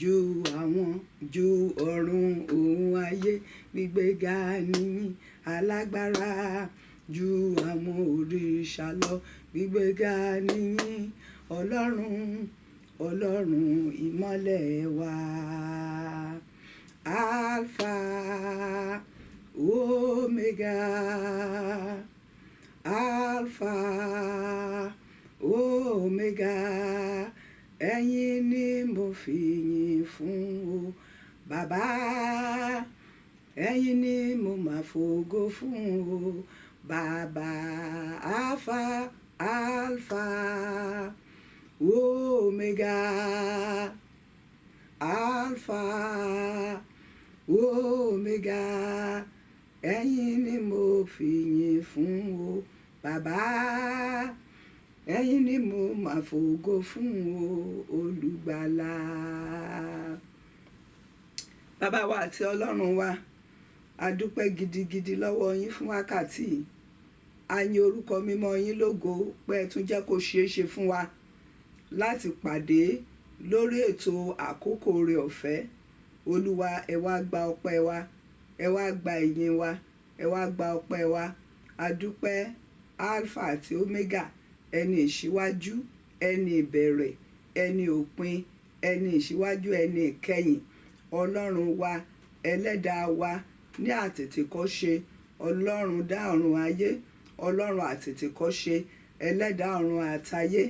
ju àwọn ju ọ̀run òun ayé gbígbéga níyìn alágbára ju àwọn òrìṣà lọ gbígbéga níyìn ọlọ́run ìmọ́lẹ̀ wa. Alpha Omega, Alpha Omega, ẹ̀yin ni mo fi yìn fún o bàbá, ẹ̀yin ni mo máa fògo fún o bàbá. Alpha Omega, Alpha Omega, ẹ̀yin ni mo fi yìn fún o bàbá, ẹ̀yin ni mo máa fògo fún o olùgbàlà. Bàbá wa àti ọlọ́run wa, a dúpẹ́ gidigidi lọ́wọ́ yín fún wákàtí yìí. A yìn orúkọ mímọ́ yín lógo pé ẹ tún jẹ́ kó ṣeé ṣe fún wa láti pàdé lórí ètò àkókò oore ọ̀fẹ́. Olúwa, ẹ wá gba ọpẹ́ wa, ẹ wá gba ìyìn wa, ẹ wá gba ọpẹ́ wa. A dúpẹ́ Alpha àti Omega, ẹni ìṣíwájú, ẹni ìbẹ̀rẹ̀, ẹni òpin, ẹni ìṣíwájú, ẹni ìkẹyìn. Ọlọ́run wa, ẹlẹ́dàá wa ní àtètèkọ́ṣe, ọlọ́run dá ọ̀run ayé, ọlọ́run àtètèkọ́ṣe, ẹlẹ́dàá ọ̀run àtayé.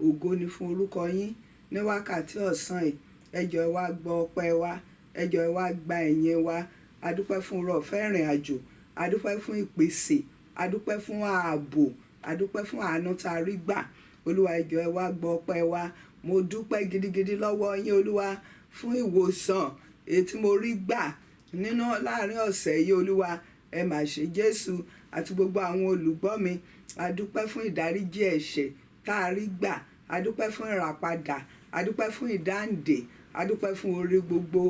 Ògo ni fún orúkọ yín ní wákàtí ọ̀sán yìí. Ẹ jọ̀ọ́ ẹ wá gbọ́ ọpẹ́ wa, ẹ jọ̀ọ́ ẹ wá gba ìyìn wa. A dúpẹ́ fún oore ọ̀fẹ́ ìrìn àjò, a dúpẹ́ fún ìpèsè, a dúpẹ́ fún ààbò, a dúpẹ́ fún àánú tá a rí gbà. Olúwa, ẹ jọ̀ọ́ ẹ wá gbọ́ ọpẹ́ wa. Mo dúpẹ́ gidigidi lọ́wọ́ yín Olúwa fún ìwòsàn èyí tí mo rí gbà nínú láàrin ọ̀sẹ̀ yìí. Olúwa, ẹ mà ṣe Jésù àti gbogbo àwọn olùgbọ́ mi. A dúpẹ́ fún ìdáríjì ẹ̀ṣẹ̀ tá a rí gbà, a dúpẹ́ fún ìràpadà, a dúpẹ́ fún ìdáǹdè, a dúpẹ́ fún oore gbogbo.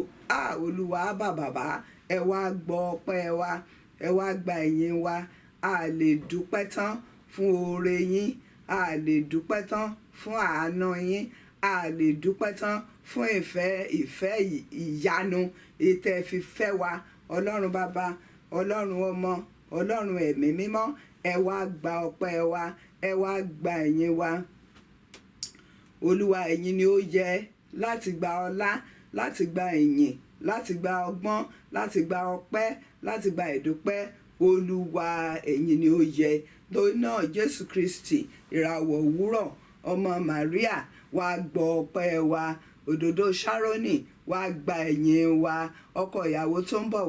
Olúwa bàbá, ẹ wá gbọ́ ọpẹ́ wa, ẹ wá gba ìyìn wa. A lè dúpẹ́ tán fún oore yín, a lè dúpẹ́ tán fún àánú yín, a lè dúpẹ́ tán fún ìfẹ́ ìyanu ètè fi fẹ́ wa. Ọlọ́run bàbá, ọlọ́run ọmọ, ọlọ́run ẹ̀mí mímọ́, ẹ wá gba ọpẹ́ wa, ẹ wá gba ìyìn wa. Olúwa, ẹ̀yin ni ó yẹ láti gba ọlá, láti gba ìyìn, láti gba ọgbọ́n, láti gba ọpẹ́, láti gba ìdúpẹ́. Olúwa, ẹ̀yin ni ó yẹ. Torí náà Jésù Kristi, ìràwọ̀ òwúrọ̀, ọmọ Màríà, wá gbọ́ ọpẹ́ wa. Òdòdó Ṣárónì, wá gba ìyìn wa. Ọkọ ìyàwó tó ń bọ̀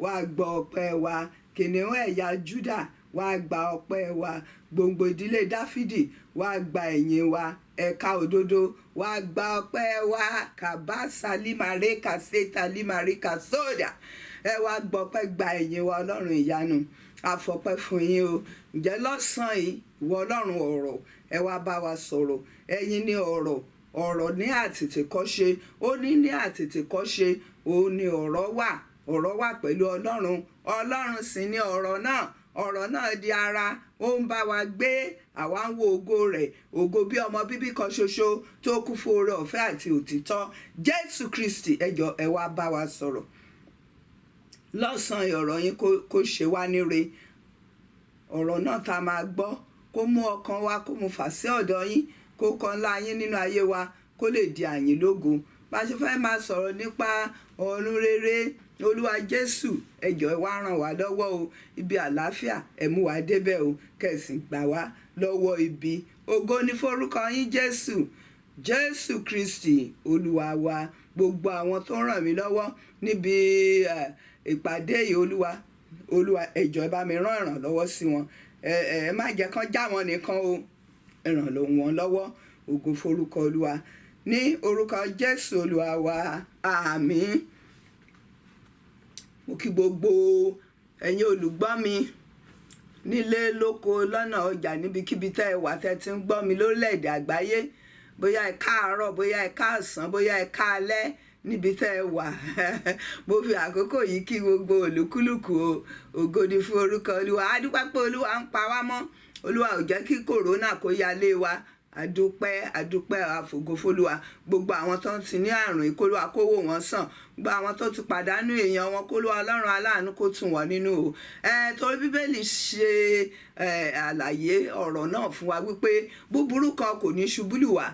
wá gbọ́ ọpẹ́ wa. Kìnìún ẹ̀yà Júdà, wá gba ọpẹ́ wa. Gbòǹgbò ìdílé Dáfídì, wá gba ìyìn wa. Ẹ̀ka òdodo, wá gba ọpẹ́ wa. Kàbá Sálímàrè Kàṣẹ́tà Límàrè Kàṣọ́dà, ẹ wá gbọ́ ọpẹ́, gba ìyìn wa. Ọlọ́run ìyanu, àfọpẹ́ fún yín o. Ǹjẹ́ lọ́sàn-án yìí, ìwọ ọlọ́run ọ̀rọ̀, ẹ wá bá wa sọ̀rọ̀. Ẹ̀yin ni ọ̀rọ̀ ní àtètèkọ́ṣe. Ó ní àtètèkọ́ṣe òun ni ọ̀rọ̀ wà pẹ̀lú ọlọ́run, ọlọ́run sì ni ọ̀rọ̀ náà. Ọ̀rọ̀ náà di ara, ó ń bá wa gbé, àwa ń wo ògo rẹ̀, ògo bí ọmọ bíbí kan ṣoṣo tó kú fún oore ọ̀fẹ́ àti òtítọ́. Jésù Kristi, ẹ jọ̀ọ́ ẹ wá bá wa sọ̀rọ̀ lọ́sàn-án. Ọ̀rọ̀ yín kó ṣe wá níre. Ọ̀rọ̀ náà tá a máa gbọ́ kó mú ọkàn wa, kó mú fà sí ọ̀dọ̀ yín, kó kan ńlá yín nínú ayé wa, kó lè di àyìn lógo. Bá a ṣe fẹ́ máa sọ̀rọ̀ nípa ọ̀run rere, Olúwa Jésù, ẹ jọ̀ọ́ ẹ wá ràn wá lọ́wọ́ o. Ibi àlàáfíà, ẹ mú wa débẹ̀ o, kẹ̀sìn gbà wá lọ́wọ́ ibi. Ògo ni forúkọ yín Jésù. Jésù Kristi Olúwa wa. Gbogbo àwọn tó ń ràn mí lọ́wọ́ níbi ìpàdé yìí, Olúwa ẹ jọ̀ọ́ ẹ bá mi rán ìrànlọ́wọ́ sí wọn. Ẹ má jẹ́ kán já wọn nìkan o, ẹ ràn wọ́n lọ́wọ́. Ògo forúkọ Olúwa. Ní orúkọ Jésù Olúwa wa, àmín. Mo kí gbogbo ẹ̀yin olùgbọ́ mi nílé lóko lọ́nà ọjà níbikíbi tẹ́ ẹ wà tẹ́ ti ń gbọ́ mi lórílẹ̀‐èdè àgbáyé. Bóyá ẹ káàárọ̀, bóyá ẹ káàsán, bóyá ẹ káalẹ́ níbi tẹ́ ẹ wà. Mo fi àkókò yìí kí gbogbo olúkúlùkù o. Ògo ni fún orúkọ Olúwa. A dúpẹ́ pé Olúwa ń pa wá mọ́. Olúwa ò jẹ́ kí kòrónà kó yálé wa. àdúpẹ́ àfògófólúwa. Gbogbo àwọn tó ti ní àrùn ìkólúwa kó wò wọ́n sàn, gbogbo àwọn tó ti pàdánù èèyàn wọn kólúwa Ọlọ́run aláàánú kó tù wọ́n nínú o. Torí bíbélì ṣe àlàyé ọ̀rọ̀ náà fún wa wípé búburú kan kò ní ṣubú lù wá,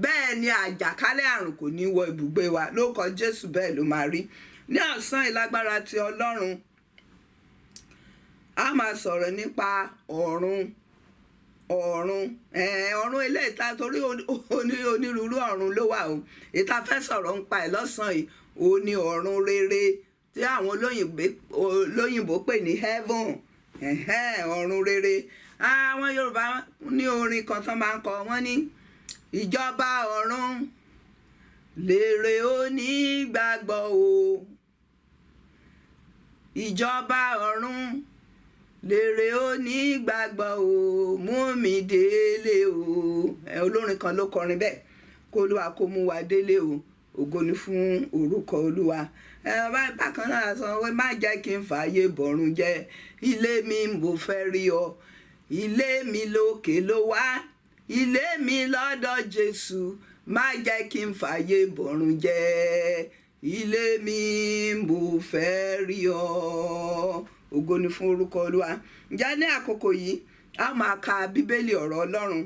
bẹ́ẹ̀ ni àjàkálẹ̀ àrùn kò ní wọ ibùgbé wa. Lórúkọ Jésù bẹ́ẹ̀ ló máa rí. Ní ọ̀sán ìlágbára ti Ọlọ́run, a máa sọ̀rọ̀ nípa ọ̀run ilé ìta, torí onírúurú ọ̀run ló wà o. Ìta fẹ́ sọ̀rọ̀ ń pa ẹ̀ lọ́sàn-án yìí, ó ní ọ̀run rere tí àwọn olóyìnbó pè ní heaven. Ọ̀run rere. Àwọn Yorùbá ní orin kan tán máa ń kọ, wọ́n ní ìjọba ọ̀run lèrè onígbàgbọ́ o, ìjọba ọ̀run lèrè onígbàgbọ́ o, mú mi délé o. Olórin kan ló kọrin bẹ́ẹ̀, kó Olúwa kó mú wa délé o. Ògo ni fún orúkọ Olúwa. Bákan náà sọ pé má jẹ́ kí n fààyè bọ̀run jẹ́, ilé mi mo fẹ́ rí ọ, ilé mi lókè ló wà, ilé mi lọ́dọ̀ Jésù, má jẹ́ kí n fààyè bọ̀run jẹ́, ilé mi mo fẹ́ rí ọ. Ògo ni fún orúkọ Olúwa. Ǹjẹ́ ní àkókò yìí a máa ka bíbélì ọ̀rọ̀ Ọlọ́run.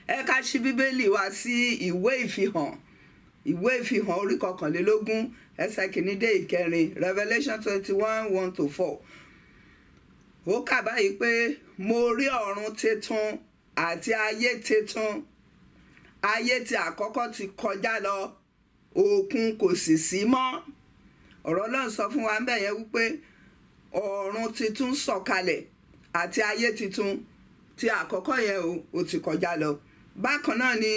Ẹ ká ṣí bíbélì wa sí ìwé ìfihàn orí 21 ẹsẹ̀ kìíní dé ìkẹrin, Revelation 21, 1-4. Ó kà báyìí pé mo rí ọ̀run titun àti ayé titun. Ayé tí àkọ́kọ́ ti kọjá lọ, òkun kò sì sí mọ́. Ọ̀rọ̀ Ọlọ́run sọ fún wa ńbẹ̀ yẹn wípé ọ̀run titun sọ̀kalẹ̀ àti ayé titun tí àkọ́kọ́ yẹn ó ti kọjá lọ. Bákan náà ni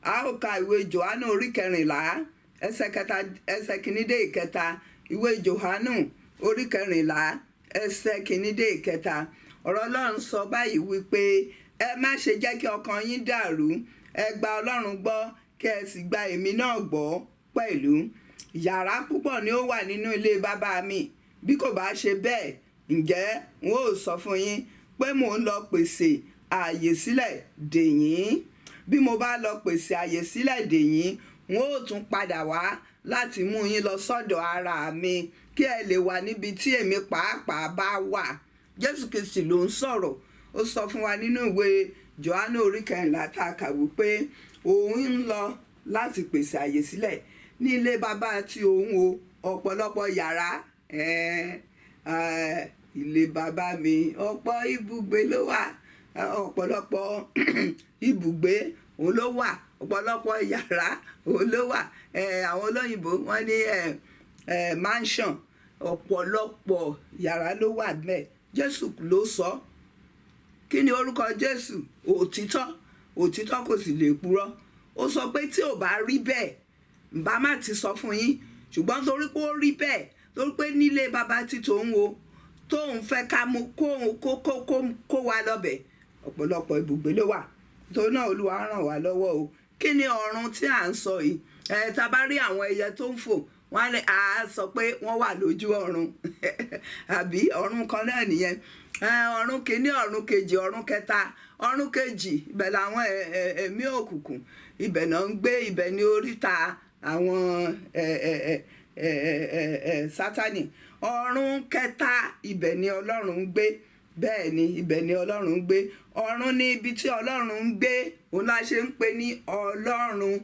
a ó ka ìwé Jòhánù orí 14 ẹsẹ̀ kìíní dé ìkẹta. Ìwé Jòhánù orí 14 ẹsẹ̀ kìíní dé ìkẹta. Ọ̀rọ̀ Ọlọ́run sọ báyìí wípé ẹ má ṣe jẹ́ kí ọkàn yín dàrú, ẹ gba Ọlọ́run gbọ́ kí ẹ sì gba èmi náà gbọ́ pẹ̀lú. Yàrá púpọ̀ ni ó wà nínú ilé bàbá mi, bí kò bá ṣe bẹ́ẹ̀, ǹjẹ́ n ó sọ fún yín pé mò ń lọ pèsè ààyè sílẹ̀ dè yín. Bí mo bá lọ pèsè ààyè sílẹ̀ dè yín, n ó tún padà wá láti mú yín lọ sọ́dọ̀ ara mi, kí ẹ lè wà níbi tí èmi pàápàá bá wà. Jésù Kristi ló ń sọ̀rọ̀. Ó sọ fún wa nínú ìwé Jòhánù orí 14 tá a kà wípé òun ń lọ láti pèsè ààyè sílẹ̀ ní ilé bàbá tí òun o. Ọ̀pọ̀lọpọ̀ yàrá, ilé bàbá mi ọ̀pọ̀ ibùgbé ló wà, ọ̀pọ̀lọpọ̀ ibùgbé òun ló wà, ọ̀pọ̀lọpọ̀ yàrá òun ló wà. Àwọn olóyìnbó wọ́n ní mansion, ọ̀pọ̀lọpọ̀ yàrá ló wà bẹ́ẹ̀. Jésù ló sọ. Kí ni orúkọ Jésù? Òtítọ́ kò sì lè purọ́. Ó sọ pé tí ò bá rí bẹ́ẹ̀, ǹbá má ti sọ fún yín, ṣùgbọ́n torí pé ó rí bẹ́ẹ̀, torí pé nílé bàbá tí tòun o, tóun fẹ́ ká mú kó wa lọ́bẹ̀, ọ̀pọ̀lọpọ̀ ibùgbé ló wà. Torí náà Olúwa ràn wá lọ́wọ́ o. Kí ni ọ̀run tí à ń sọ yìí? Tá bá rí àwọn ẹyẹ tó ń fò, wọ́n á sọ pé wọ́n wà lójú ọ̀run àbí ọ̀run kan náà nìyẹn. Ọ̀run kìíní, ọ̀run kejì, ọ̀run kẹta. Ọ̀run kejì, ibẹ̀ làwọn ẹ̀mí òkùnkùn, ibẹ̀ náà ń gbé, ibẹ̀ ni oríta àwọn Sátánì. Ọ̀run kẹta, ibẹ̀ ni Ọlọ́run ń gbé. Bẹ́ẹ̀ ni, ibẹ̀ ni Ọlọ́run ń gbé. Ọ̀run ni ibi tí Ọlọ́run ń gbé. Òun la ṣe ń pè ní Ọlọ́run,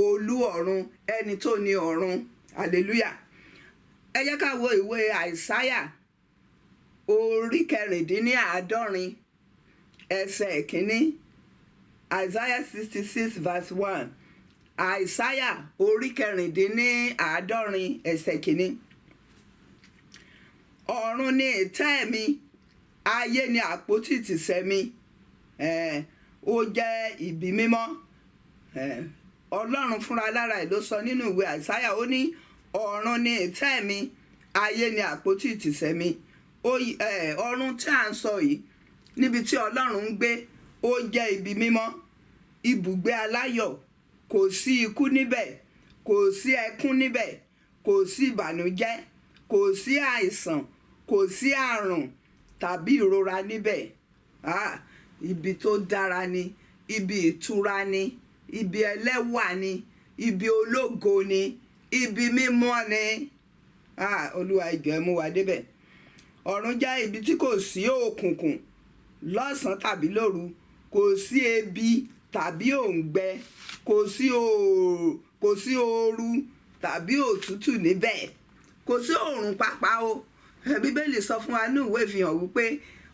olú ọ̀run, ẹni tó ní ọ̀run. Hallelujah. Ẹ jẹ́ ká wo ìwé Àìsáyà orí 14 ẹsẹ̀ kìíní. Isaiah 66 verse 1. Àìsáyà orí 14 ẹsẹ̀ kìíní. Ọ̀run ni ìtẹ́ mi, ayé ni àpótí ìtìsẹ̀ mi. Ó jẹ́ ibi mímọ́. Ọlọ́run fúnra lára ẹ̀ ló sọ nínú ìwé Àìsáyà, ó ní ọ̀run ni ìtẹ́ mi, ayé ni àpótí ìtìsẹ̀ mi. Ọ̀run tí à ń sọ yìí, níbi tí Ọlọ́run ń gbé, ó jẹ́ ibi mímọ́, ibùgbé aláyọ̀. Kò sí ikú níbẹ̀, kò sí ẹkún níbẹ̀, kò sí ìbànújẹ́, kò sí àìsàn, kò sí àrùn tàbí ìrora níbẹ̀. Ibi tó dára ni, ibi ìtura ni, ibi ẹlẹ́wà ni, ibi ológo ni, ibi mímọ́ ni. Olúwa ẹ jọ̀ọ́ ẹ mú wa débẹ̀. Ọ̀run jẹ́ ibi tí kò sí òkùnkùn lọ́sàn-án tàbí lóru, kò sí ebi tàbí òǹgbẹ, kò sí ooru tàbí òtútù níbẹ̀, kò sí oòrùn pàápàá o. Bíbélì sọ fún wa ní ìwé ìfihàn wípé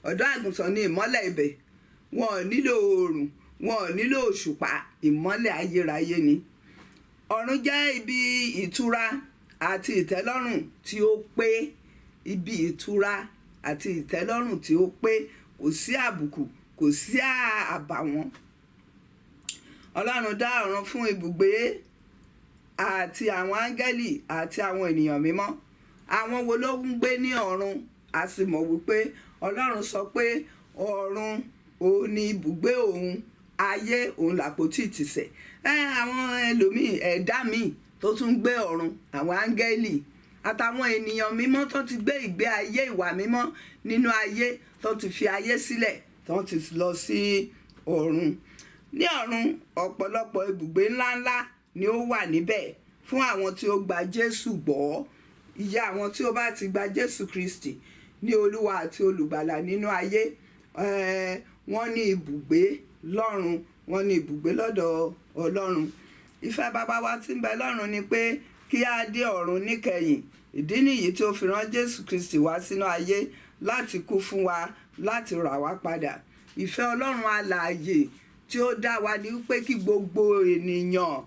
ọ̀dọ́ àgùntàn ni ìmọ́lẹ̀ ibẹ̀, wọn ò nílò oòrùn, wọn ò nílò òṣùpá, ìmọ́lẹ̀ ayérayé ni. Ọ̀run jẹ́ ibi ìtura àti ìtẹ́lọ́rùn tí ó pé, ibi ìtura àti ìtẹ́lọ́rùn tí ó pé, kò sí àbùkù, kò sí àbàwọ́n. Ọlọ́run dá ọ̀run fún ibùgbé àti àwọn áńgẹ́lì àti àwọn ènìyàn mímọ́. Àwọn wo ló ń gbé ní ọ̀run? A sì mọ̀ wípé Ọlọ́run sọ pé ọ̀run òun ni ibùgbé òun, ayé òun làpótí ìtìsẹ̀. Àwọn ẹlòmíì, ẹ̀dá míì tó tún gbé ọ̀run, àwọn áńgẹ́lì àtàwọn ènìyàn mímọ́ tó ti gbé ìgbé ayé ìwà mímọ́ nínú ayé, tó ti fi ayé sílẹ̀, tó ti lọ sí ọ̀run. Ní ọ̀run, ọ̀pọ̀lọpọ̀ ibùgbé ńláńlá ni ó wà níbẹ̀ fún àwọn tí ó gba Jésù gbọ́. Iye àwọn tí ó bá ti gba Jésù Kristi ní Olúwa àti Olùgbàlà nínú ayé, wọ́n ní ibùgbé lọ́run, wọ́n ní ibùgbé lọ́dọ̀ Ọlọ́run. Ìfẹ́ bàbá wa tí ń bẹ lọ́run ni pé kí a dé ọ̀run níkẹyìn. Ìdí nìyí tí ó fi rán Jésù Kristi wá sínú ayé láti kú fún wa, láti rà wá padà. Ìfẹ́ Ọlọ́run alààyè tí ó dá wa ní wípé kí gbogbo ènìyàn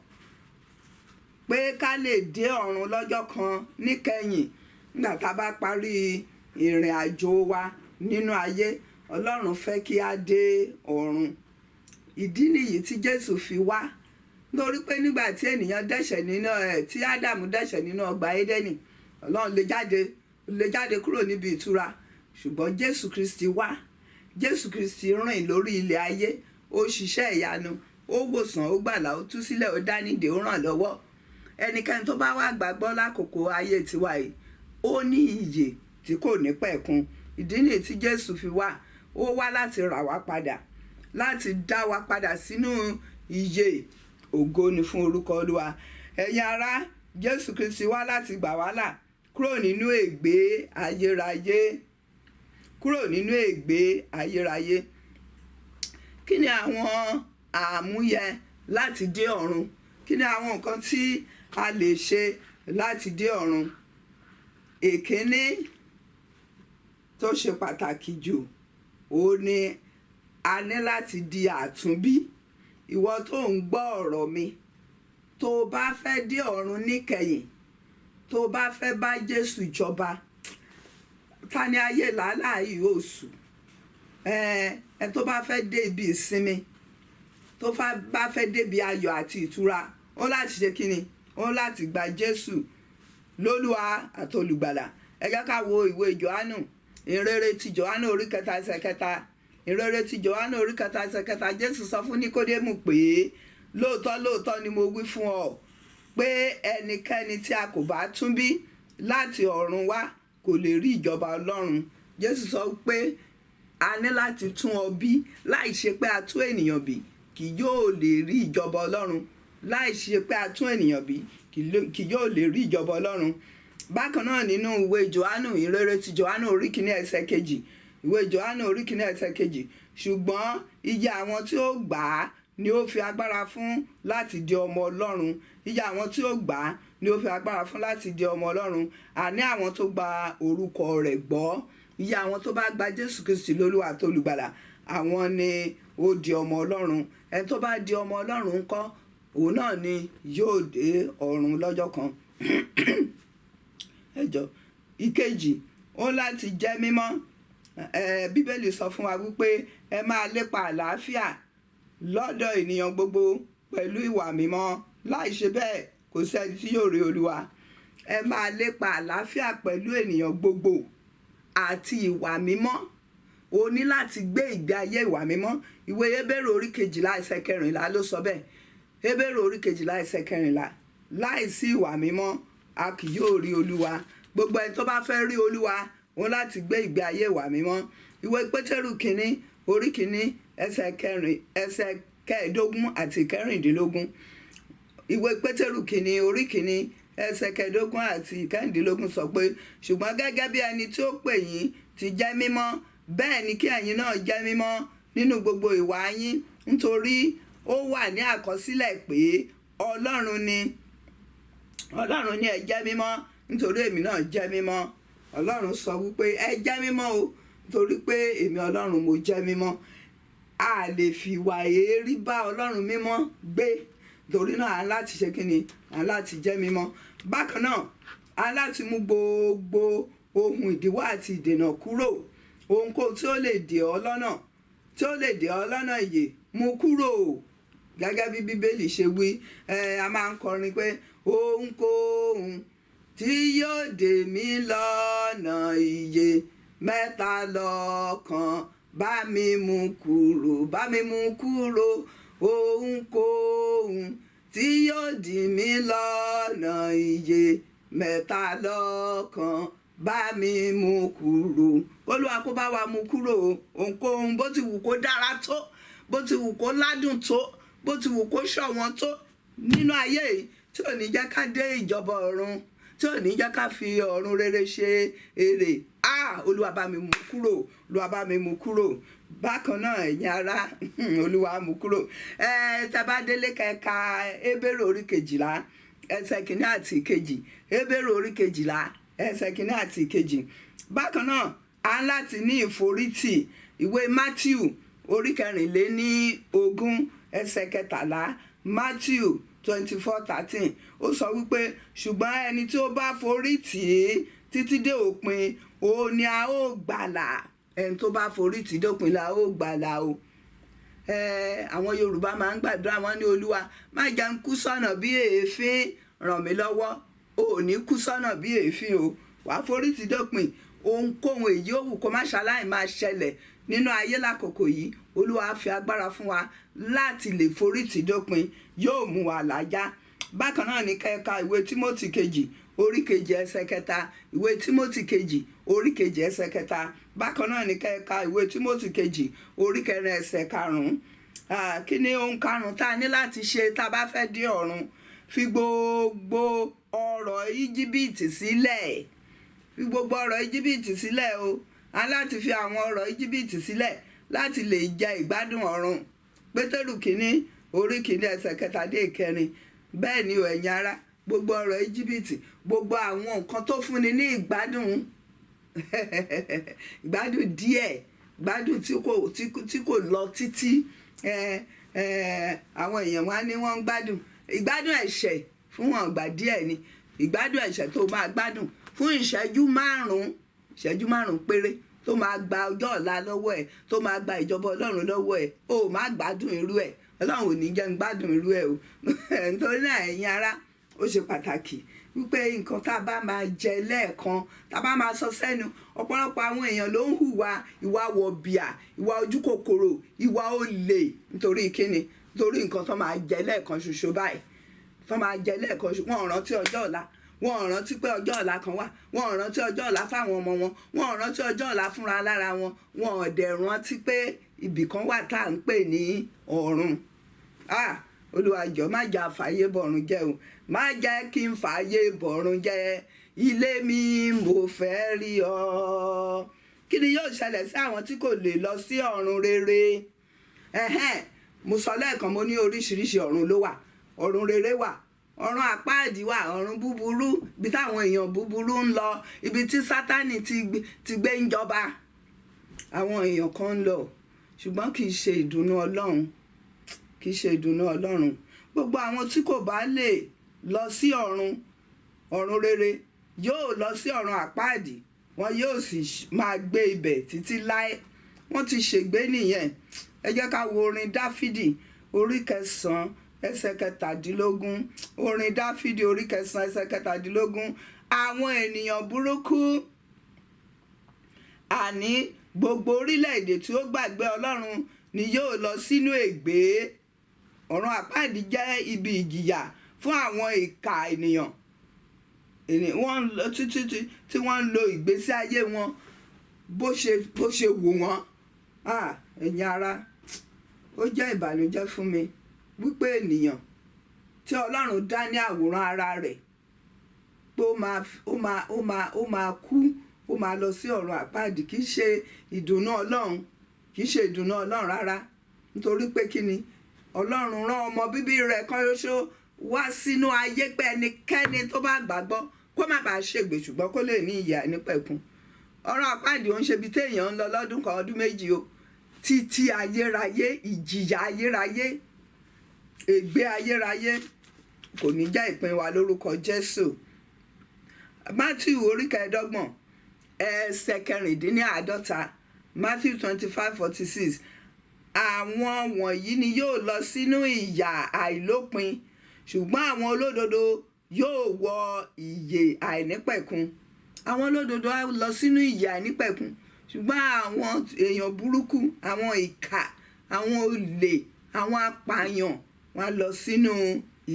pé ká lè dé ọ̀run lọ́jọ́ kan níkẹyìn, nígbà tá a bá parí ìrìn àjò wa nínú ayé. Ọlọ́run fẹ́ kí a dé ọ̀run. Ìdí nìyí tí Jésù fi wá, nítorí pé nígbà tí ènìyàn dẹ́ṣẹ̀ tí Ádámù dẹ́ṣẹ̀ nínú ọgbà Édẹ́nì, Ọlọ́run lè jáde kúrò níbi ìtura, ṣùgbọ́n Jésù Kristi wá. Jésù Kristi rìn lórí ilẹ̀ ayé, ó ṣiṣẹ́ ìyanu, ó wòsàn, ó gbàlà, ó tú sílẹ̀, ó dánìdè, ó ràn lọ́wọ́. Ẹnikẹ́ni tó bá wá gbàgbọ́ lákòókò ayé tiwa yìí, ó ní ìyè tí kò ní pẹ̀kun. Ìdí nìyí tí Jésù fi wá. Ó wá láti rà wá padà, láti dá wa padà sínú ìyè. Ògo ni fún orúkọ Olúwa. Ẹ̀yin ará, Jésù Kristi wá láti gbà wá là kúrò nínú ègbé ayérayé, kúrò nínú ègbé ayérayé. Kí ni àwọn àmúyẹ láti dé ọ̀run? Kí ni àwọn nǹkan tí a lè ṣe láti dé ọ̀run? Èkíní tó ṣe pàtàkì jù, ó ní a ní láti di àtúnbí. Ìwọ tó ń gbọ́ ọ̀rọ̀ mi, tó bá fẹ́ dé ọ̀run níkẹyìn, tó bá fẹ́ bá Jésù jọba, ta ni ayé làálàá yìí ó sù? Tó bá fẹ́ dé ibi ìsinmi, tó bá fẹ́ débi ayọ̀ àti ìtura, ó láti ṣe kíni? Ó láti gba Jésù lólúwa àti olùgbàlà. Ẹ jẹ́ ká wo ìwé Jòhánù, ìrere ti Jòhánù orí 3 ẹsẹ̀ 3. Ìrere ti Jòhánù orí 3 ẹsẹ̀ 3. Jésù sọ fún Níkódémù pé lóòótọ́ lóòótọ́ ni mo wí fún ọ pé ẹnikẹ́ni tí a kò bá tún bí láti ọ̀run wá kò lè rí ìjọba Ọlọ́run. Jésù sọ pé a ní láti tún ọ bí. Láì ṣe pé a tún ènìyàn bí, kì yóò lè rí ìjọba Ọlọ́run. Láì ṣe pé a tún ènìyàn bí, kì yóò lè rí ìjọba Ọlọ́run. Bákan náà nínú ìwé Jòhánù, ìrere ti Jòhánù orí 1 ẹsẹ̀ 2. Ìwé Jòhánù orí 1 ẹsẹ̀ 2. Ṣùgbọ́n iye àwọn tí ó gbà á ni ó fi agbára fún láti di ọmọ Ọlọ́run. Iye àwọn tí ó gbà á ni ó fi agbára fún láti di ọmọ Ọlọ́run. Àní àwọn tó gba orúkọ rẹ̀ gbọ́. Iye àwọn tó bá gba Jésù Kristi lólúwa àti olùgbàlà, àwọn ni ó di ọmọ Ọlọ́run. Ẹni tó bá di ọmọ Ọlọ́run ńkọ́, òun náà ni yóò dé ọ̀run lọ́jọ́ kan. Ìkejì, ó láti jẹ́ mímọ́. Bíbélì sọ fún wa wípé ẹ máa lépa àlàáfíà lọ́dọ̀ ènìyàn gbogbo pẹ̀lú ìwà mímọ́. Láì ṣe bẹ́ẹ̀, kò sẹ́ni tí yóò rí Olúwa. Ẹ máa lépa àlàáfíà pẹ̀lú ènìyàn gbogbo àti ìwà mímọ́. O ní láti gbé ìgbé ayé ìwà mímọ́. Ìwé Hébérù orí 12 ẹsẹ̀ 14 ló sọ bẹ́ẹ̀. Hébérù orí 12 ẹsẹ̀ 14. Láìsí ìwà mímọ́, a kì yóò rí Olúwa. Gbogbo ẹni tó bá fẹ́ rí Olúwa, wọ́n láti gbé ìgbé ayé ìwà mímọ́. Ìwé Pétérù kìíní orí 1 ẹsẹ̀ kẹẹ̀ẹ́dógún àti kẹrìndínlógún. Ìwé Pétérù kìíní orí kìíní ẹsẹ̀ kẹẹ̀ẹ́dógún àti kẹrìndínlógún sọ pé ṣùgbọ́n gẹ́gẹ́ bí ẹni tí ó pè yín ti jẹ́ mímọ́, bẹ́ẹ̀ ni kí ẹ̀yin náà jẹ́ mímọ́ nínú gbogbo ìwà yín, nítorí ó wà ní àkọsílẹ̀ pé Ọlọ́run ni ẹ jẹ́ mímọ́ nítorí èmi náà jẹ́ mímọ́. Ọlọ́run sọ wípé ẹ jẹ́ mímọ́ o nítorí pé èmi Ọlọ́run mo jẹ́ mímọ́. A lè fi ìwà èérí bá Ọlọ́run mímọ́ gbé, torí náà a láti ṣe kí ni? A láti jẹ́ mímọ́. Bákan náà a láti mú gbogbo ohun ìdíwọ́ àti ìdènà kúrò. Ohunkóhun tí ó lè dè ọ́ lọ́nà ìyè, mú kúrò. Gẹ́gẹ́ bí Bíbélì ṣe wí, a máa ń kọrin pé ohunkóhun tí yóò dè mí lọ́nà ìyè, mẹ́ta lọ́kan, bá mi mú kúrò. Ohunkóhun tí yóò dì mí lọ́nà ìyè, mẹ́ta lọ́kan, bá mi mú kúrò. Olúwa kó bá wa mú kúrò. Ohunkóhun bó ti wù kó dára tó, bó ti wù kó ládùn tó, bó ti wù kó ṣọ̀wọ́n tó nínú ayé yìí, tí ò ní jẹ́ ká dé ìjọba ọ̀run, tí ò ní jẹ́ ká fi ọ̀run rere ṣe èrè. Olúwa bá mi mú kúrò. Olúwa bá mi mú kúrò. Bákan náà ẹ̀yin ará, Olúwa mú kúrò. Tá bá délé kẹka Hébérù orí 12 ẹsẹ̀ kìíní àti ìkejì. Hébérù orí 12 ẹsẹ̀ kìíní àti ìkejì. Bákan náà a ń láti ní ìforítì. Ìwé Mátíù orí 24 ẹsẹ̀ 13. Mátíù 24:13 ó sọ wípé ṣùgbọ́n ẹni tí ó bá forí tì í títí dé òpin, òun ni a ó gbàlà. Ẹni tó bá forí tì í dópin la ó gbàlà o. Àwọn Yorùbá máa ń gbàdúrà, wọ́n ní Olúwa má jẹ́ n kú sọ́nà bí èéfín, ràn mí lọ́wọ́. O ò ní kú sọ́nà bí èéfín o, wàá forí tì í dópin. Ohunkóhun èyí ó wù kó má ṣaláì máa ṣẹlẹ̀ nínú ayé lákòókò yìí, Olúwa á fi agbára fún wa láti lè forí tì í dópin, yóò mú wa làjà. Bákan náà ní kẹ́ka ìwé Tímótì kejì orí 2 ẹsẹ̀ 3. Ìwé Tímótì kejì orí 2 ẹsẹ̀ 3. Bákan náà ní kẹ́ka ìwé Tímótì kejì orí 4 ẹsẹ̀ 5. Kí ni ohun karùn-ún tá a ní láti ṣe tá a bá fẹ́ dé ọ̀run? Fi gbogbo ọrọ̀ Íjíbítì sílẹ̀. Fi gbogbo ọrọ̀ Íjíbítì sílẹ̀ o. A láti fi àwọn ọrọ̀ Íjíbítì sílẹ̀ láti lè jẹ ìgbádùn ọ̀run. Pétérù kìíní orí 1 ẹsẹ̀ 3 dé 4. Bẹ́ẹ̀ ni ẹ̀yin ará, gbogbo ọrọ̀ Íjíbítì, gbogbo àwọn nǹkan tó fúnni ní ìgbádùn díẹ̀, ìgbádùn tí kò lọ títí. Àwọn èèyàn wá ní wọ́n ń gbádùn ìgbádùn ẹ̀ṣẹ̀ fún wọn ìgbà díẹ̀ ni. Ìgbádùn ẹ̀ṣẹ̀ tó máa gbádùn fún ìṣẹ́jú márùn-ún péré, tó máa gba ọjọ́ ọ̀la lọ́wọ́ ẹ̀, tó máa gba ìjọba Ọlọ́run lọ́wọ́ ẹ̀. O má gbádùn irú ẹ̀. Ọlọ́run ò ní jẹ́ ń gbádùn irú ẹ̀ o. Nítorí náà ẹ̀yin ará, ó ṣe pàtàkì wípé nǹkan tá a bá máa jẹ lẹ́ẹ̀kan, tá a bá máa sọ sẹ́nu. Ọ̀pọ̀lọpọ̀ àwọn èèyàn ló ń hùwà ìwà wọ̀bìà, ìwà ojúkòkòrò, ìwà olè. Nítorí kíni? Nítorí nǹkan tó máa jẹ lẹ́ẹ̀kan ṣoṣo báyìí. Tó máa jẹ lẹ́ẹ̀kan ṣoṣo. Wọ́n ò rántí ọjọ́ ọ̀la. Wọ́n ò rántí pé ọjọ́ ọ̀la kan wà. Wọ́n ò rántí ọjọ́ ọ̀la fáwọn ọmọ wọn. Wọ́n ò rántí ọjọ́ ọ̀la fúnra lára wọn. Wọ́n ò dẹ̀ rántí pé ibì kan wà tá à ń pè ní ọ̀run. Olúwa jọ̀ọ́ má jẹ́ àfàyè bọ̀run jẹ́ o. Má jẹ́ kí n fàyè bọ̀run jẹ́. Ilé mi mo fẹ́ rí ọ. Kí ni yóò ṣẹlẹ̀ sí àwọn tí kò lè lọ sí ọ̀run rere? Mo sọ lẹ́ẹ̀kan, mo ní oríṣiríṣi ọ̀run ló wà. Ọ̀run rere wà, ọ̀run àpáàdì wà, ọ̀run búburú, ibi táwọn èèyàn búburú ń lọ, ibi tí Sátánì ti gbé ń jọba. Àwọn èèyàn kan ń lọ, ṣùgbọ́n kì í ṣe ìdùnnú Ọlọ́run. Kì í ṣe ìdùnnú Ọlọ́run. Gbogbo àwọn tí kò bá lè lọ sí ọ̀run rere yóò lọ sí ọ̀run àpáàdì, wọn yóò sì máa gbé ibẹ̀ títí láé. Wọ́n ti ṣègbé nìyẹn. Ẹ jẹ́ ká wo orin Dáfídì orí 9 ẹsẹ̀ 17. Orin Dáfídì orí 9 ẹsẹ̀ 17. Àwọn ènìyàn burúkú, àní gbogbo orílẹ̀-èdè tí ó gbàgbé Ọlọ́run ni yóò lọ sínú ègbé. Ọ̀run àpáàdì jẹ́ ibi ìjìyà fún àwọn ìkà ènìyàn. Wọ́n lọ títí tí wọ́n ń lo ìgbésí ayé wọn bó ṣe wù wọ́n. Ẹ̀yin ará, ó jẹ́ ìbànújẹ́ fún mi wípé ènìyàn tí Ọlọ́run dá ní àwòrán ara rẹ̀ pé ó máa kú, ó máa lọ sí ọ̀run àpáàdì. Kì í ṣe ìdùnnú Ọlọ́run, kì í ṣe ìdùnnú Ọlọ́run rárá. Nítorí pé kí ni Ọlọ́run rán ọmọ bíbí rẹ̀ kan ṣoṣo wá sínú ayé pé ẹnikẹ́ni tó bá gbàgbọ́ kó má bàa ṣègbè ṣùgbọ́n kó lè ní ìyè àìnípẹ̀kun. Ọ̀run àpáàdì ò ń ṣe ibi téèyàn ń lọ lọ́dún kan ọdún méjì o. Títí ayérayé, ìjìyà ayérayé, ègbé ayérayé kò ní jẹ́ ìpín wa lórúkọ Jésù. Matthew orí 25 ẹsẹ̀ 56, Matthew 25:46. Àwọn wọ̀nyí ni yóò lọ sínú ìyà àìlópin, ṣùgbọ́n àwọn olódodo yóò wọ ìyè àìnípẹ̀kun. Àwọn olódodo á lọ sínú ìyè àìnípẹ̀kun, ṣùgbọ́n àwọn èèyàn burúkú, àwọn ìkà, àwọn olè, àwọn apààyàn wọ́n á lọ sínú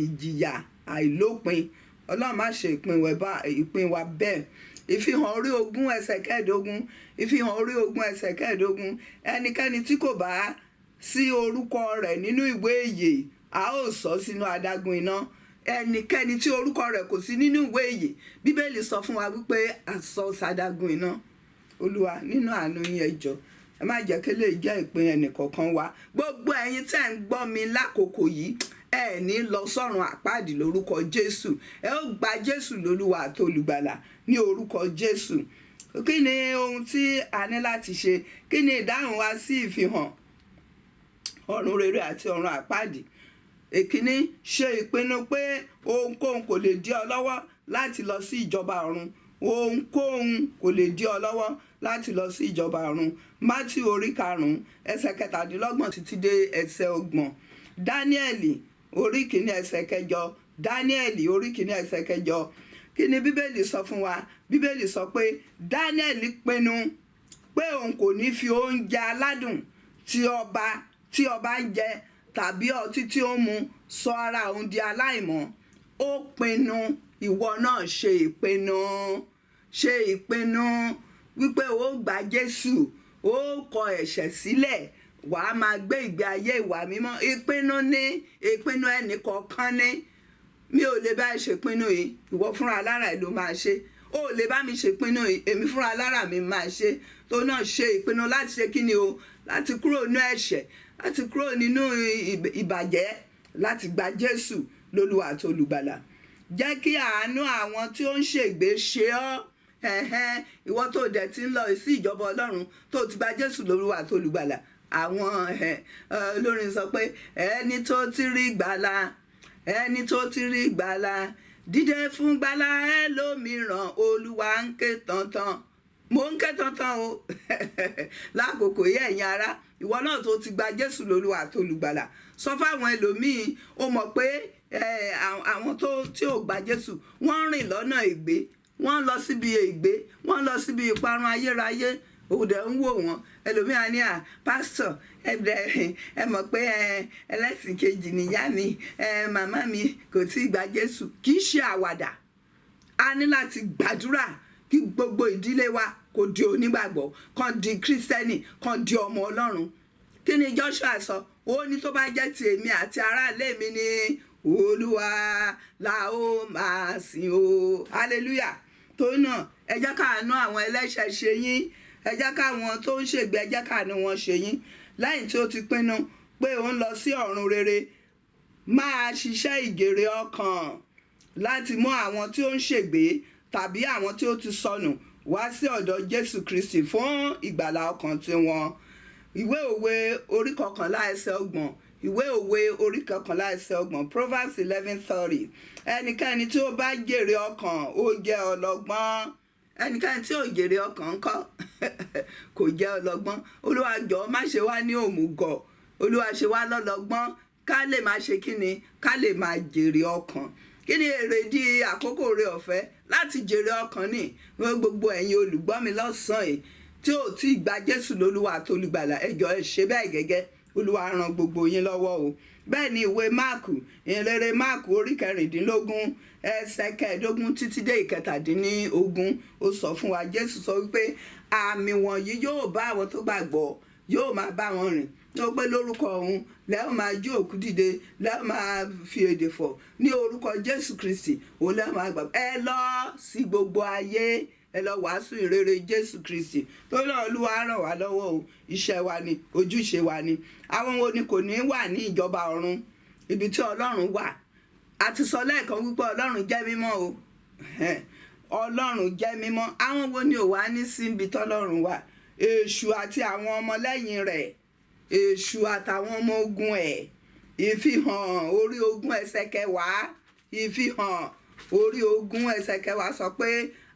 ìjìyà àìlópin. Ọlọ́run má ṣe ìpín wa bẹ́ẹ̀. Ìfihàn orí 20 ẹsẹ̀ 15, ìfihàn orí 20 ẹsẹ̀ 15. Ẹnikẹ́ni tí kò bá sí orúkọ rẹ̀ nínú ìwé ìyè a ó sọ sínú adágún iná. Ẹnikẹ́ni tí orúkọ rẹ̀ kò sí nínú ìwé ìyè, Bíbélì sọ fún wa wípé a sọ sádágún iná. Olúwa nínú àánú yín ẹ jọ̀ọ́ ẹ má jẹ́ kí lè jẹ́ ìpín ẹnìkọ̀ọ̀kan wa. Gbogbo ẹ̀yin tẹ́ ń gbọ́ mi lákòókò yìí, ẹ ní lọ sọ́run àpáàdì lórúkọ Jésù. Ẹ ó gba Jésù lólúwa àti olùgbàlà ní orúkọ Jésù. Kí ni ohun tí a ní láti ṣe? Kí ni ìdáhùn wa sí ìfihàn ọ̀run rere àti ọ̀run àpáàdì? Èkíní, ṣe ìpinnu pé ohunkóhun kò lè dí ọ lọ́wọ́ láti lọ sí ìjọba ọ̀run. Ohunkóhun kò lè dí ọ lọ́wọ́ láti lọ sí ìjọba ọ̀run. Matthew orí 5 ẹsẹ̀ 27 títí dé ẹsẹ̀ 30. Dáníẹ́lì orí 1 ẹsẹ̀ 8. Dáníẹ́lì orí 1 ẹsẹ̀ 8. Kí ni Bíbélì sọ fún wa? Bíbélì sọ pé Dáníẹ́lì pinnu pé òun kò ní fi oúnjẹ aládùn tí ọba ń jẹ tàbí ọtí tí ó ń mu sọ ara òun di aláìmọ́. Ó pinnu, ìwọ náà ṣe ìpinnu wípé ó gba Jésù, ó kọ ẹ̀ṣẹ̀ sílẹ̀, wàá máa gbé ìgbé ayé ìwà mímọ́. Ìpinnu ẹnì kọ̀ọ̀kan ni. Mi ò lè bá ẹ ṣèpinnu yìí, ìwọ fúnra lára ẹ ló máa ṣe. Ó lè bá mi ṣèpinnu yìí, èmi fúnra lára mi máa ṣe. Tó náà ṣe ìpinnu láti ṣe kí ni o? Láti kúrò nínú ẹ̀ṣẹ̀, láti kúrò nínú ìbàjẹ́, láti gba Jésù lólúwa àti olùgbàlà. Jẹ́ kí àánú àwọn tí ó ń ṣègbé ṣe ọ́. Ìwọ tó dẹ̀ ti ń lọ sí ìjọba Ọlọ́run tó ti gba Jésù lólúwa àti olùgbàlà. Àwọn olórin sọ pé ẹni tó ti rí gbàlà, dídé fún gbàlà ẹlòmíràn, Olúwa ń ké tantan. Mo ń ké tantan o lákòókò yìí ẹ̀yin ará. Ìwọ náà tó ti gba Jésù lólúwa àti olùgbàlà, sọ fáwọn ẹlòmíì. Ó mọ̀ pé àwọn tí ò gba Jésù wọ́n rìn lọ́nà ègbé, wọ́n lọ síbi ègbé, wọ́n lọ síbi ìparun ayérayé. Òde ń wò wọ́n. Ẹlòmíà ní pásítọ̀ ẹ mọ̀ pé ẹlẹ́sìn kejì nìyá mi, màmá mi kò tí ì gba Jésù. Kì í ṣe àwàdà. A ní láti gbàdúrà kí gbogbo ìdílé wa kó di onígbàgbọ́, kan di kírísítẹ́nì, kan di ọmọ Ọlọ́run. Kí ni Joshua sọ? Ó ní tó bá jẹ́ ti èmi àti aráalé mi ni Olúwa la ó máa sìn o. Hallelujah. Torí náà ẹ jẹ́ káàánú àwọn ẹlẹ́ṣẹ̀ ṣe yín. Ẹ jẹ́ káwọn tó ń ṣègbé, ẹ jẹ́ káàánú wọn ṣe yín. Lẹ́yìn tí ó ti pinnu pé ó ń lọ sí ọ̀run rere, máa ṣiṣẹ́ ìgèrè ọkàn láti mú àwọn tí ó ń ṣègbé tàbí àwọn tí ó ti sọnù wá sí ọ̀dọ̀ Jésù Kristi fún ìgbàlà ọkàn tiwọn. Ìwé òwe orí 11 ẹsẹ̀ 30. Ìwé òwe orí 11 ẹsẹ̀ 30. Proverbs 11:30. Ẹnikẹ́ni tí ó bá jèrè ọkàn ó jẹ́ ọlọ́gbọ́n. Ẹnikẹ́ni tí ò jèrè ọkàn ńkọ́ kò jẹ́ ọlọ́gbọ́n. Olúwa jọ̀ọ́ má ṣe wá ní òmùgọ̀. Olúwa ṣe wá lọ́lọ́gbọ́n ká lè máa ṣe kíni? Ká lè máa jèrè ọkàn. Kí ni èrèdí àkókò rẹ ọ̀fẹ́ láti jèrè ọkàn ní? Gbogbo ẹ̀yin olùgbọ́ mi lọ́sàn-án yìí tí ò tí ì gba Jésù lólúwa àti olùgbàlà, ẹ jọ̀ọ́ ẹ ṣe bẹ́ẹ̀ gẹ́gẹ́. Olúwa ràn gbogbo yín lọ́wọ́ o. Bẹ́ẹ̀ ni ìwé Máàkù, ìrere Máàkù orí 16 ẹsẹ̀ 15 títí dé 17 ó sọ fún wa. Jésù sọ wípé àmì wọ̀nyí yóò bá àwọn tó gbàgbọ́, yóò máa bá wọn rìn. ó pé lórúkọ òun lẹ́yìn máa jí òkú dìde lẹ́yìn máa fi èdè fọ̀ ní orúkọ Jésù Kristi òun lẹ́yìn máa gbà. ẹ lọ sí gbogbo ayé ẹ lọ wàásù ìrere Jésù Kristi tó náà Olúwa ràn wá lọ́wọ́ o. Iṣẹ́ wa ni, ojúṣe wa ni. Àwọn wo ni kò ní wà ní ìjọba ọ̀run ibi tí Ọlọ́run wà? A ti sọ lẹ́ẹ̀kan wípé Ọlọ́run jẹ́ mímọ́ o. Ọlọ́run jẹ́ mímọ́. Àwọn wo ni ò wá ní síbi tọ́lọ́run wà? Èṣù àti àwọn ọmọlẹ́yìn rẹ̀, èṣù àtàwọn ọmọ ogun ẹ̀. Ìfihàn orí ogún ẹsẹ̀ kẹwàá, ìfihàn orí ogún ẹsẹ̀ kẹwàá sọ pé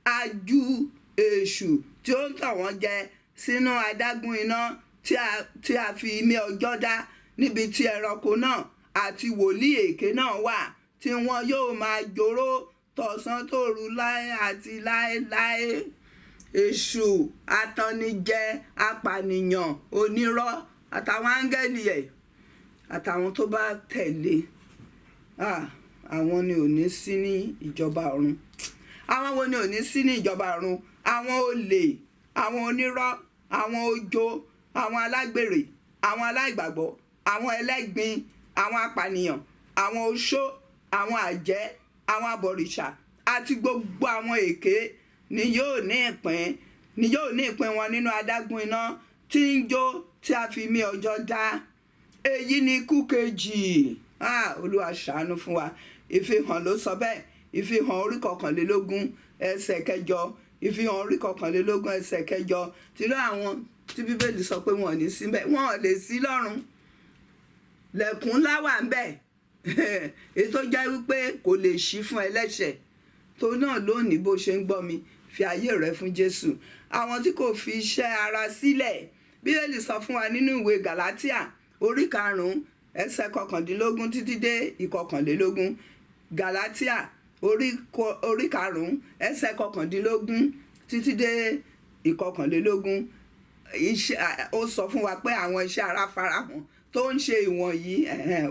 a jù èṣù tí ó ń tàn wọ́n jẹ sínú adágún iná tí a fi imí ọjọ́ dá, níbi tí ẹranko náà àti wòlíì èké náà wà, tí wọn yóò máa jóró tọ̀sán tòru láé àti láéláé. Èṣù atannijẹ, apànìyàn, onírọ́ àtàwọn áńgẹ́lì ẹ̀ àtàwọn tó bá tẹ̀lé, àwọn ni ò ní sí ní ìjọba ọ̀run. Àwọn wo ni ò ní sí ní ìjọba ọ̀run? Àwọn olè, àwọn onírọ́, àwọn ojo, àwọn alágbèrè, àwọn aláìgbàgbọ́, àwọn ẹlẹ́gbin, àwọn apànìyàn, àwọn oṣó, àwọn àjẹ́, àwọn abọ̀rìṣà àti gbogbo àwọn èké ni yóò ní ìpín wọn nínú adágún iná tí ń jó tí a fi mí ọjọ́ dá. Èyí ni ikú kejì. Olúwa ṣàánú fún wa. Ìfihàn ló sọ bẹ́ẹ̀. Ìfihàn orí 21 ẹsẹ̀ 8. Ìfihàn orí 21 ẹsẹ̀ 8. Tìrọ àwọn tí Bíbélì sọ pé wọn ò ní sí ńbẹ̀, wọn ò lè sí lọ́run. Lẹ̀kùn ńlá wà ńbẹ̀ èyí tó jẹ́ wípé kò lè ṣí fún ẹlẹ́ṣẹ̀. Tó náà lónìí bó ṣe ń gbọ́ mi, fi ayé rẹ fún Jésù. Àwọn tí kò fi iṣẹ́ ara sílẹ̀, Bíbélì sọ fún wa nínú ìwé Gàlátíà orí 5 ẹsẹ̀ 19 títí dé 21. Gàlátíà orí 5 ẹsẹ̀ 19 títí dé 21. Ó sọ fún wa pé àwọn iṣẹ́ ara farahàn tó ń ṣe ìwọ̀nyí.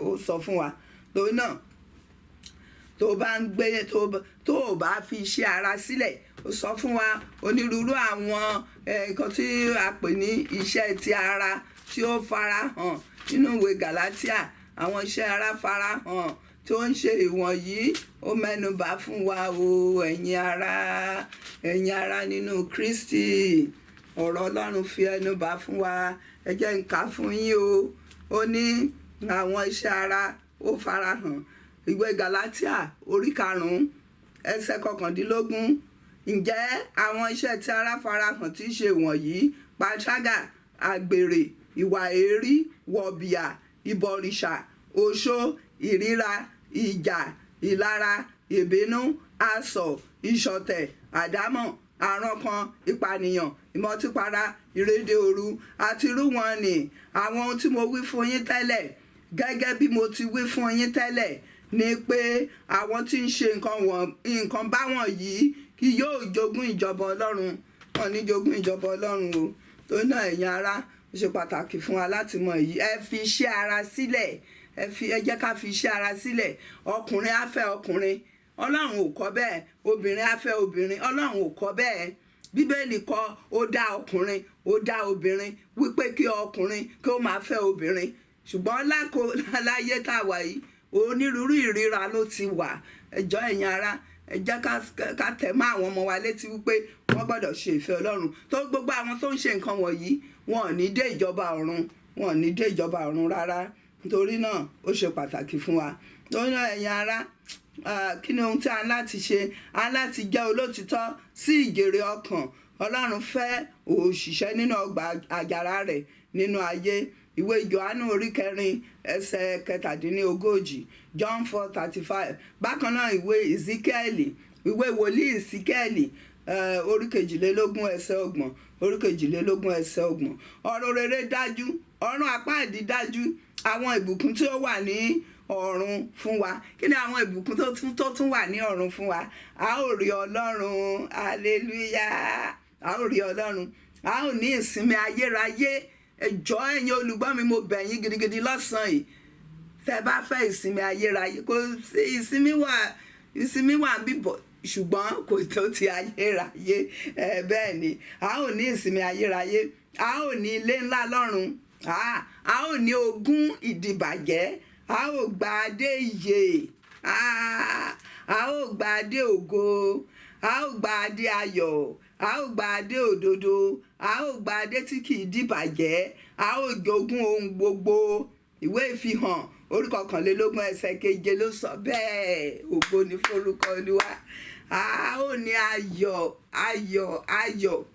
Ó sọ fún wa tó náà tó bá ń gbé tó ò bá fi iṣẹ́ ara sílẹ̀. Ó sọ fún wa onírúurú àwọn nǹkan tí a pè ní iṣẹ́ ti ara tí ó farahàn nínú ìwé Gàlátíà. Àwọn iṣẹ́ ara farahàn tó ń ṣe ìwọ̀nyí. Ó mẹ́nubà fún wa o. Ẹ̀yin ará nínú Kristi, ọ̀rọ̀ Ọlọ́run fi ẹnu bà fún wa. Ẹ jẹ́ n kà fún yín o. Ó ní àwọn iṣẹ́ ara ó farahàn. Ìwé Gàlátíà orí 5 ẹsẹ̀ 19. Ǹjẹ́ àwọn iṣẹ́ tí ara farahàn tí í ṣe wọ̀nyí: panṣágà, àgbèrè, ìwà èérí, wọ̀bìà, ìbọ̀rìṣà, oṣó, ìríra, ìjà, ìlara, ìbínú, asọ̀, ìṣọ̀tẹ̀, àdámọ̀, àrankàn, ìpànìyàn, ìmọtípara, ìréde òru àti irú wọn ni. Àwọn ohun tí mo wí fún yín tẹ́lẹ̀, gẹ́gẹ́ bí mo ti wí fún yín tẹ́lẹ̀, ni pé àwọn tí ń ṣe nǹkan báwọn yìí kì yóò jogún ìjọba Ọlọ́run. Wọn ní jogún ìjọba Ọlọ́run o. Tó náà ẹ̀yin ará, ó ṣe pàtàkì fún wa láti mọ èyí. Ẹ fi iṣẹ́ ara sílẹ̀. Ẹ jẹ́ ká fi iṣẹ́ ara sílẹ̀. Ọkùnrin á fẹ́ ọkùnrin, Ọlọ́run ò kọ́ bẹ́ẹ̀. Obìnrin á fẹ́ obìnrin, Ọlọ́run ò kọ́ bẹ́ẹ̀. Bíbélì kọ́ ó dá ọkùnrin, ó dá obìnrin wípé kí ọkùnrin kí ó máa fẹ́ obìnrin. Ṣùgbọ́n láyé tá a wà yìí, onírúurú ìríra ló ti wà. Ẹ jọ̀ọ́ ẹ̀yin ará, ẹ jẹ́ ká tẹ̀ mọ́ àwọn ọmọ wa létí wípé wọ́n gbọ́dọ̀ ṣe ìfẹ́ Ọlọ́run. Tó gbogbo àwọn tó ń ṣe nǹkan wọ̀nyí, wọn ò ní dé ìjọba ọ̀run. Wọn ò ní dé ìjọba ọ̀run rárá. Nítorí náà ó ṣe pàtàkì fún wa. Nítorí náà ẹ̀yin ará, kí ni ohun tí a ń láti ṣe? A ń láti jẹ́ olótìtọ́ sí ìjèrè ọkàn. Ọlọ́run fẹ́ òṣìṣẹ́ nínú ọgbà àjàrà rẹ̀ nínú ayé. Ìwé Jòhánù orí 4 ẹsẹ̀ 37, John 4:35. Bákan náà ìwé Ìsíkẹ́ẹ̀lì, ìwé wòlíì Ìsíkẹ́ẹ̀lì orí 22 ẹsẹ̀ 30, orí 22 ẹsẹ̀ 30. Ọ̀rọ̀ rere dájú, ọ̀run àpáàdì dájú. Àwọn ìbùkún tí ó wà ní ọ̀run fún wa. Kí ni àwọn ìbùkún tó tún wà ní ọ̀run fún wa? A ó rí Ọlọ́run. Hallelujah. A ó rí Ọlọ́run. A ó ní ìsinmi ayérayé. Ẹ jọ̀ọ́ ẹ̀yin olùgbọ́ mi, mo bẹ̀ yín gidigidi lọ́sàn-án yìí. Tẹ́ bá fẹ́ ìsinmi ayérayé, kò sí ìsinmi wà bíbọ̀, ṣùgbọ́n kò tó ti ayérayé. Bẹ́ẹ̀ ni a ó ní ìsinmi ayérayé. A ó ní ilé ńlá lọ́run. a ó ní ogún ìdìbàjẹ́, a ó gba adé ìyè, a ó gba adé ògo, a ó gba adé ayọ̀, a ó gba adé òdodo, a ó gba adé tí kì í dìbàjẹ́, a ó jogún ohun gbogbo. Ìwé Ìfihàn orí 21 ẹsẹ̀ 7 ló sọ bẹ́ẹ̀. Ògo ni forúkọ Olúwa. A ó ní ayọ̀ ayọ̀ ayọ̀.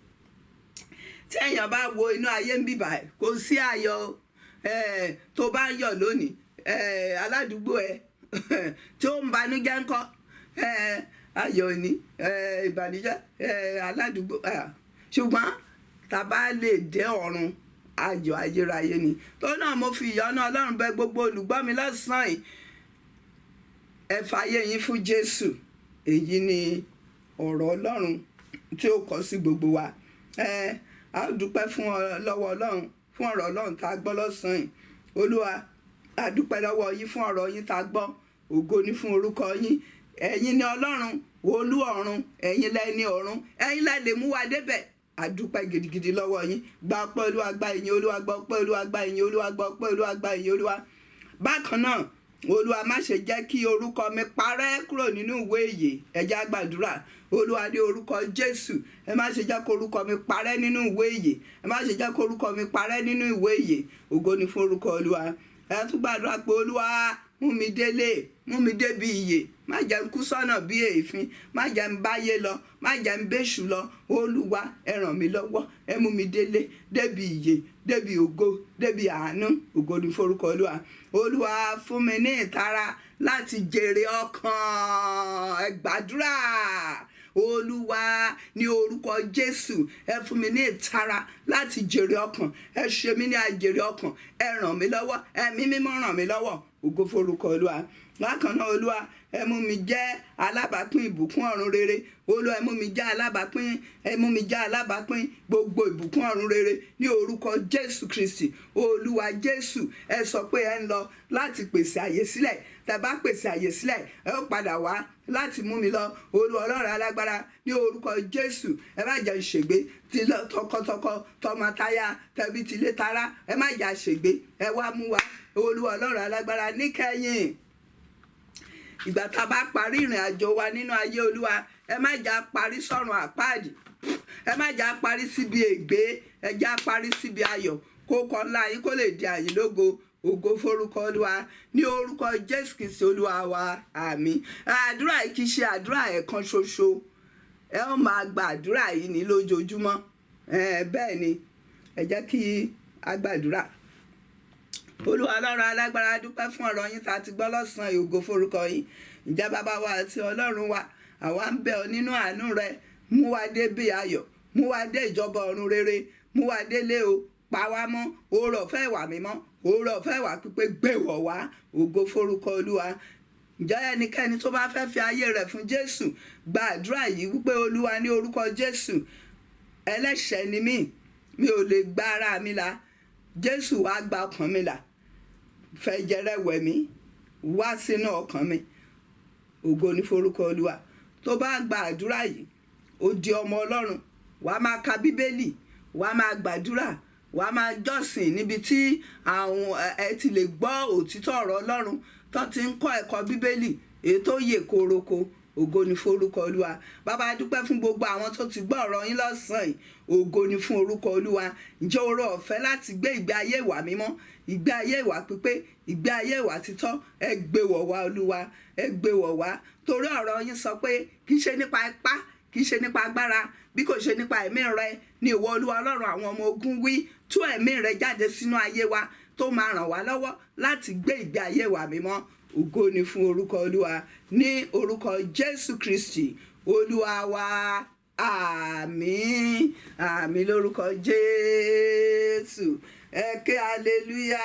Tí èèyàn bá wo inú ayé ń bíbà kò sí ayọ̀. Tó bá ń yọ̀ lónìí, aládùúgbò ẹ tí ó ń banújẹ́ ńkọ́, ayọ̀ ni, ìbànújẹ́ aládùúgbò. Ṣùgbọ́n tá a bá lè dé ọ̀run, ayọ̀ ayérayé ni. Tó náà mo fi ìyọ́nú Ọlọ́run bẹ̀ gbogbo olùgbọ́ mi lọ́sàn-án yìí, ẹ fàyè yín fún Jésù. Èyí ni ọ̀rọ̀ Ọlọ́run tí ó kọ sí gbogbo wa. A dúpẹ́ lọ́wọ́ Ọlọ́run fún ọ̀rọ̀ Ọlọ́run tá a gbọ́ lọ́sàn-án yìí. Olúwa, a dúpẹ́ lọ́wọ́ yín fún ọ̀rọ̀ yín tá a gbọ́. Ògo ni fún orúkọ yín. Ẹ̀yin ni Ọlọ́run, olú ọ̀run, ẹ̀yin lẹ́ni ọ̀run, ẹ̀yin lẹ́ lè mú wa débẹ̀. A dúpẹ́ gidigidi lọ́wọ́ yín. Gba ọpẹ́ Olúwa, gba ìyìn Olúwa, gba ọpẹ́ Olúwa, gba ìyìn Olúwa, gba ọpẹ́ Olúwa, gba ìyìn Olúwa. Bákan náà, Olúwa má ṣe jẹ́ kí orúkọ mi parẹ́ kúrò nínú ìwé ìyè. Ẹ jẹ́ á gbàdúrà. Olúwa, ní orúkọ Jésù, ẹ má ṣe jẹ́ kó orúkọ mi parẹ́ nínú ìwé ìyè. Ẹ má ṣe jẹ́ kó orúkọ mi parẹ́ nínú ìwé ìyè. Ògo ni fún orúkọ Olúwa. Ẹ tún gbàdúrà pé Olúwa, mú mi délé, mú mi débi ìyè. Má jẹ́ n kú sọ́nà bí èéfín, má jẹ́ n báyé lọ, má jẹ́ n béṣù lọ. Olúwa, ẹ ràn mí lọ́wọ́, ẹ mú mi délé, débi ìyè, débi ògo, débi àánú. Ògo ni fún orúkọ Olúwa. Olúwa, fún mi ní ìtara láti jèrè ọkàn. Ẹ gbàdúrà. Olúwa, ní orúkọ Jésù, ẹ fún mi ní ìtara láti jèrè ọkàn. Ẹ ṣe mí ní ajèrè ọkàn. Ẹ ràn mí lọ́wọ́, ẹ̀mí mímọ́ ràn mí lọ́wọ́. Ògo fún orúkọ Olúwa. Bákan náà, Olúwa, ẹ mú mi jẹ́ alábàápín ìbùkún ọ̀run rere. Olúwa, ẹ mú mi jẹ́ alábàápín gbogbo ìbùkún ọ̀run rere ní orúkọ Jésù Kristi. Olúwa Jésù, ẹ sọ pé ẹ ń lọ láti pèsè àyè sílẹ̀. Tẹ́ bá pèsè àyè sílẹ̀, ẹ ó padà wá láti mú mi lọ. Olúwa Ọlọ́run alágbára, ní orúkọ Jésù, ẹ má jẹ́ ṣègbé tọkọtọkọ, tọmọtaya, tẹbí tilé tará. Ẹ má jẹ́ ṣègbé. Ẹ wá mú wa. Olúwa Ọlọ́run alágbára, níkẹyìn ìgbà tá a bá parí ìrìn àjò wa nínú ayé, Olúwa, ẹ má jà parí sọ́run àpáàdì. Ẹ má jà parí síbi ègbé. Ẹ jà parí síbi ayọ̀. Kókó ńlá yín kó lè di àyìn lógo. Ògo forúkọ Olúwa. Ní orúkọ Jésù Kristi Olúwa wa. Àmín. Àdúrà yìí kì í ṣe àdúrà ẹ̀kan ṣoṣo. Ẹ ó máa gba àdúrà yìí ní lójoojúmọ́. Bẹ́ẹ̀ ni, ẹ jẹ́ kí a gbàdúrà. Olúwa Ọlọ́run alágbára, dúpẹ́ fún ọ̀rọ̀ yín tá a ti gbọ́ lọ́sàn-án. Ògo forúkọ yín. Ǹjẹ́ bàbá wa àti Ọlọ́run wa, àwa ń bẹ̀ ọ́ nínú àánú rẹ. Mú wa dé bí ayọ̀, mú wa dé ìjọba ọ̀run rere, mú wa délé o. Pa wá mọ́, oore ọ̀fẹ́ ìwà mímọ́, oore ọ̀fẹ́ ìwà pípé gbé wọ̀ wá. Ògo forúkọ Olúwa. Ǹjẹ́ ẹnikẹ́ni tó bá fẹ́ fi ayé rẹ̀ fún Jésù, gba àdúrà yìí wípé Olúwa, ní orúkọ Jésù, ẹlẹ́ṣẹ̀ ni mí, mi ò lè gba ara mi là. Jésù wá gba ọkàn mi là. Fẹ̀jẹ̀ wẹ̀ mí, wá sínú ọkàn mi. Ògo ni forúkọ Olúwa. Tó bá gba àdúrà yìí, ó di ọmọ Ọlọ́run. Wàá máa ka Bíbélì, wàá máa gbàdúrà, wàá máa jọ́sìn níbi tí àwọn ẹ ti lè gbọ́ òtítọ́ ọ̀rọ̀ Ọlọ́run tó ti ń kọ́ ẹ̀kọ́ Bíbélì èyí tó yè kóroko. Ògo ni fún orúkọ Olúwa. Bàbá, a dúpẹ́ fún gbogbo àwọn tó ti gbọ́ ọ̀rọ̀ yín lọ́sàn-án yìí. Ògo ni fún orúkọ Olúwa. Ǹjẹ́ oore ọ̀fẹ́ láti gbé ìgbé ayé ìwà mímọ́, ìgbé ayé ìwà pípé, ìgbé ayé ìwà títọ́, ẹ gbé wọ̀ wá Olúwa. Ẹ gbé wọ̀ wá. Torí ọ̀rọ̀ yín sọ pé kì í ṣe nípa ipá, kì í ṣe nípa agbára, bí kò ṣe nípa ẹ̀mí rẹ ni ìwọ Olúwa Ọlọ́run àwọn ọmọ ogun wí. Tú ẹ̀mí rẹ jáde sínú ayé wa tó máa ràn wá lọ́wọ́ láti gbé ìgbé ayé ìwà mímọ́. Ògo ni fún orúkọ Olúwa. Ní orúkọ Jésù Kristi Olúwa wa. Àmín. Àmín lórúkọ Jésù. Ẹ ké hallelujah.